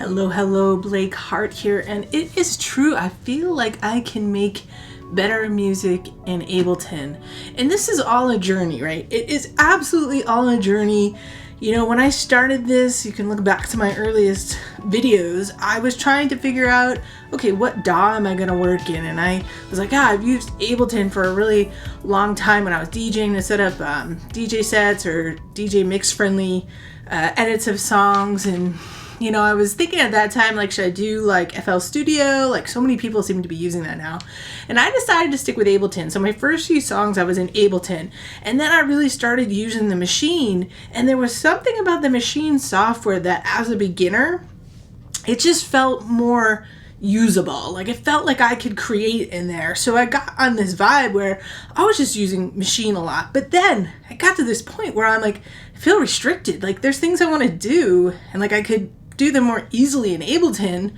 Hello, hello, Blake Hart here, and it is true. I feel like I can make better music in Ableton, and this is all a journey, right? It is absolutely all a journey. You know, when I started this, you can look back to my earliest videos, I was trying to figure out, okay, what DAW am I going to work in? And I was like, I've used Ableton for a really long time when I was DJing to set up DJ sets or DJ mix friendly edits of songs. And you know, I was thinking at that time, like, should I do like FL Studio? Like, so many people seem to be using that now. And I decided to stick with Ableton. So my first few songs I was in Ableton. And then I really started using the Maschine. And there was something about the Maschine software that as a beginner, it just felt more usable. Like, it felt like I could create in there. So I got on this vibe where I was just using Maschine a lot. But then I got to this point where I'm like, I feel restricted. Like, there's things I want to do. And like, I could do them more easily in Ableton.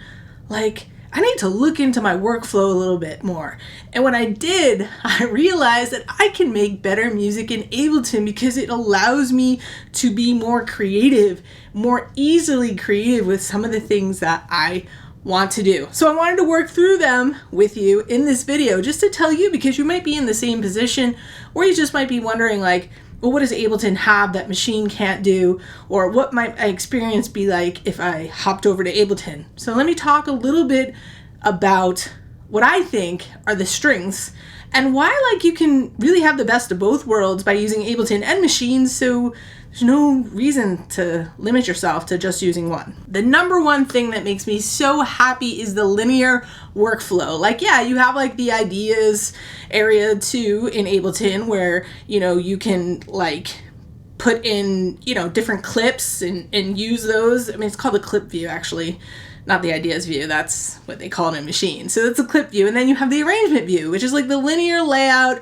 Like, I need to look into my workflow a little bit more. And when I did, I realized that I can make better music in Ableton because it allows me to be more creative, more easily creative with some of the things that I want to do. So I wanted to work through them with you in this video just to tell you, because you might be in the same position, or you just might be wondering like, well, what does Ableton have that Maschine can't do? Or what might my experience be like if I hopped over to Ableton? So let me talk a little bit about what I think are the strengths and why like you can really have the best of both worlds by using Ableton and Maschine, so there's no reason to limit yourself to just using one. The number one thing that makes me so happy is the linear workflow. Like, yeah, you have like the ideas area too in Ableton where, you know, you can like put in, you know, different clips and use those. I mean, it's called a clip view actually, not the ideas view. That's what they call it in Maschine. So that's a clip view. And then you have the arrangement view, which is like the linear layout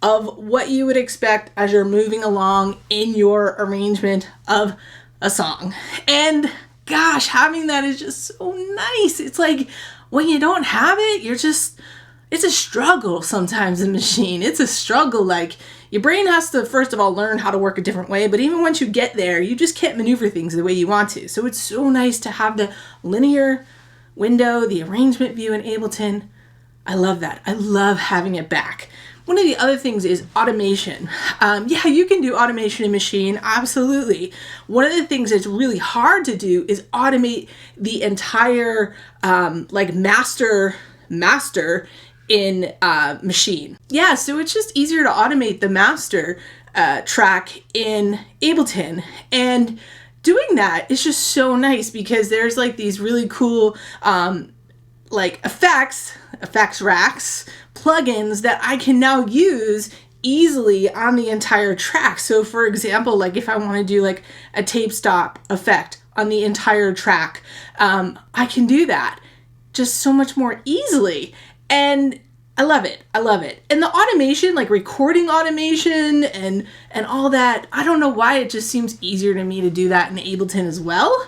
of what you would expect as you're moving along in your arrangement of a song. And gosh, having that is just so nice. It's like when you don't have it, it's a struggle sometimes in Maschine. It's a struggle. Like, your brain has to, first of all, learn how to work a different way. But even once you get there, you just can't maneuver things the way you want to. So it's so nice to have the linear window, the arrangement view in Ableton. I love that. I love having it back. One of the other things is automation. Yeah, you can do automation in Maschine, absolutely. One of the things that's really hard to do is automate the entire like master in Maschine. Yeah, so it's just easier to automate the master track in Ableton. And doing that is just so nice because there's like these really cool like effects racks, plugins that I can now use easily on the entire track. So for example, like if I want to do like a tape stop effect on the entire track, I can do that just so much more easily. And I love it. I love it. And the automation, like recording automation and all that, I don't know why it just seems easier to me to do that in Ableton as well.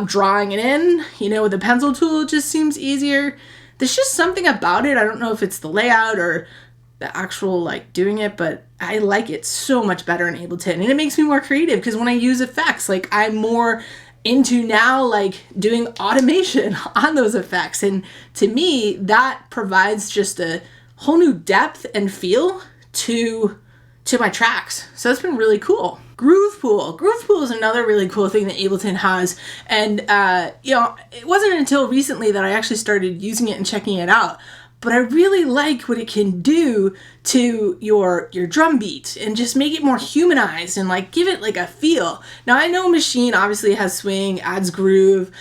Drawing it in, you know, with the pencil tool, it just seems easier. There's just something about it. I don't know if it's the layout or the actual like doing it, but I like it so much better in Ableton. And it makes me more creative because when I use effects, like I'm more into now like doing automation on those effects. And to me, that provides just a whole new depth and feel to my tracks. So it's been really cool. Groove Pool is another really cool thing that Ableton has. And, you know, it wasn't until recently that I actually started using it and checking it out. But I really like what it can do to your drum beat and just make it more humanized and like give it like a feel. Now I know Maschine obviously has swing, adds groove.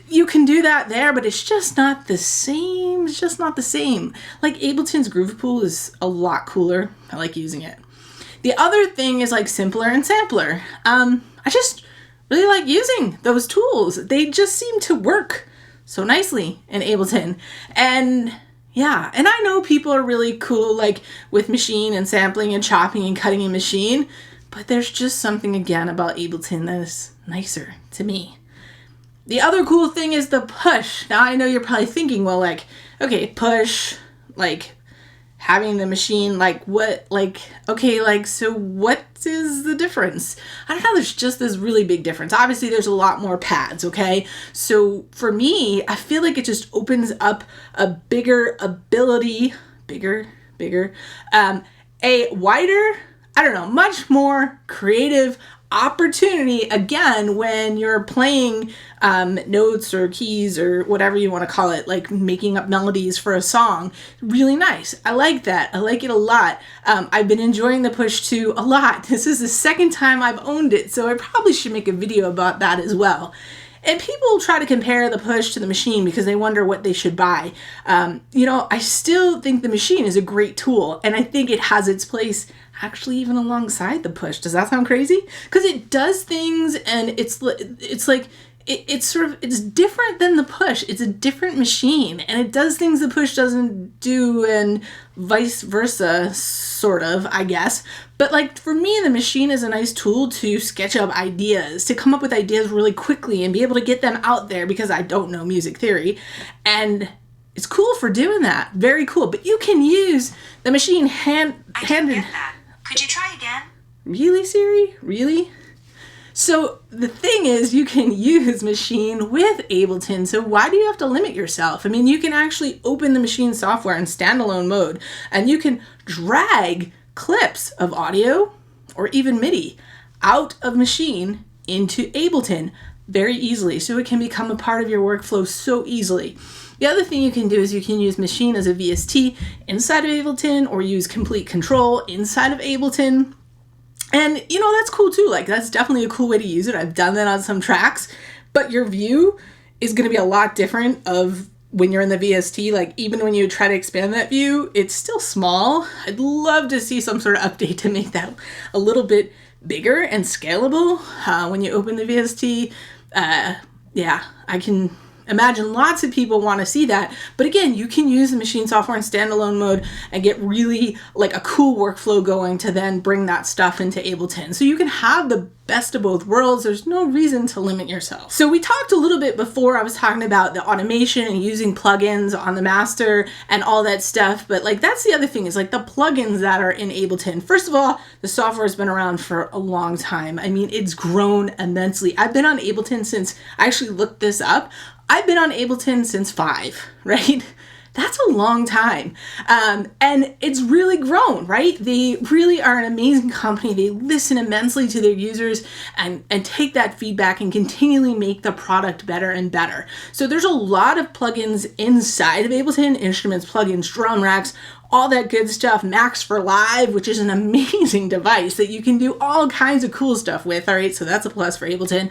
You can do that there, but it's just not the same. It's just not the same. Like Ableton's Groove Pool is a lot cooler. I like using it. The other thing is like Simpler and Sampler. I just really like using those tools. They just seem to work so nicely in Ableton. And yeah, and I know people are really cool like with Maschine and sampling and chopping and cutting in Maschine, but there's just something again about Ableton that is nicer to me. The other cool thing is the push. Now I know you're probably thinking, well, like, okay, push, like, having the Maschine, like what, like, okay, like, so what is the difference? I don't know, there's just this really big difference. Obviously there's a lot more pads, okay? So for me, I feel like it just opens up a bigger ability, a wider, I don't know, much more creative opportunity, again, when you're playing notes or keys or whatever you want to call it, like making up melodies for a song. Really nice. I like that. I like it a lot. I've been enjoying the Push 2 a lot. This is the second time I've owned it, so I probably should make a video about that as well. And people try to compare the Push to the Maschine because they wonder what they should buy. You know, I still think the Maschine is a great tool, and I think it has its place actually even alongside the Push. Does that sound crazy? Because it does things, and it's like, it's different than the Push. It's a different machine, and it does things the Push doesn't do, and vice versa, sort of, I guess. But like, for me, the Maschine is a nice tool to sketch up ideas, to come up with ideas really quickly and be able to get them out there, because I don't know music theory. And it's cool for doing that. Very cool. But you can use the Maschine handed. I didn't get that. Could you try again? Really, Siri? Really? So the thing is, you can use Maschine with Ableton, so why do you have to limit yourself? I mean, you can actually open the Maschine software in standalone mode, and you can drag clips of audio or even MIDI out of Maschine into Ableton very easily, so it can become a part of your workflow so easily. The other thing you can do is you can use Maschine as a VST inside of Ableton, or use Complete Control inside of Ableton. And, you know, that's cool too. Like, that's definitely a cool way to use it. I've done that on some tracks, but your view is going to be a lot different of when you're in the VST. Like, even when you try to expand that view, it's still small. I'd love to see some sort of update to make that a little bit bigger and scalable when you open the VST. Yeah, I can imagine lots of people want to see that. But again, you can use the Maschine software in standalone mode and get really like a cool workflow going to then bring that stuff into Ableton. So you can have the best of both worlds. There's no reason to limit yourself. So we talked a little bit before, I was talking about the automation and using plugins on the master and all that stuff. But like, that's the other thing, is like the plugins that are in Ableton. First of all, the software has been around for a long time. I mean, it's grown immensely. I've been on Ableton since, I actually looked this up. I've been on Ableton since 5, right? That's a long time. And it's really grown, right? They really are an amazing company. They listen immensely to their users and take that feedback and continually make the product better and better. So there's a lot of plugins inside of Ableton, instruments, plugins, drum racks, all that good stuff. Max for Live, which is an amazing device that you can do all kinds of cool stuff with. All right, so that's a plus for Ableton.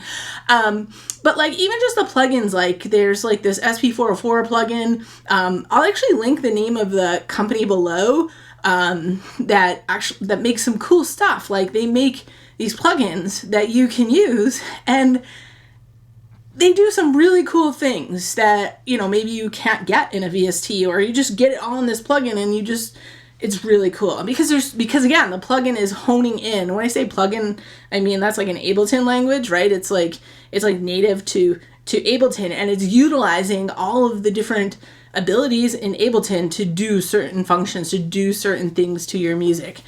But like, even just the plugins, like there's like this SP404 plugin. I'll actually link the name of the company below that makes some cool stuff. Like, they make these plugins that you can use, and they do some really cool things that, you know, maybe you can't get in a VST, or you just get it all in this plugin and you just, it's really cool. Because again, the plugin is honing in. When I say plugin, I mean that's like an Ableton language, right? It's like native to Ableton, and it's utilizing all of the different abilities in Ableton to do certain functions, to do certain things to your music.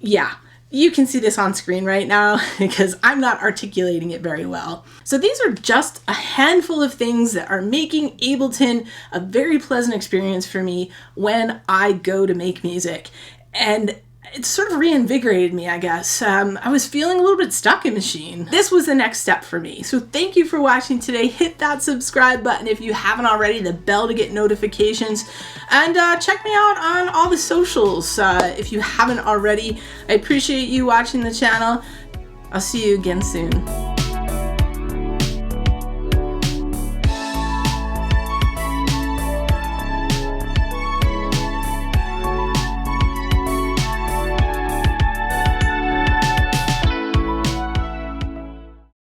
Yeah. You can see this on screen right now because I'm not articulating it very well. So these are just a handful of things that are making Ableton a very pleasant experience for me when I go to make music. And it sort of reinvigorated me, I guess. I was feeling a little bit stuck in Maschine. This was the next step for me. So thank you for watching today. Hit that subscribe button if you haven't already, the bell to get notifications, and check me out on all the socials if you haven't already. I appreciate you watching the channel. I'll see you again soon.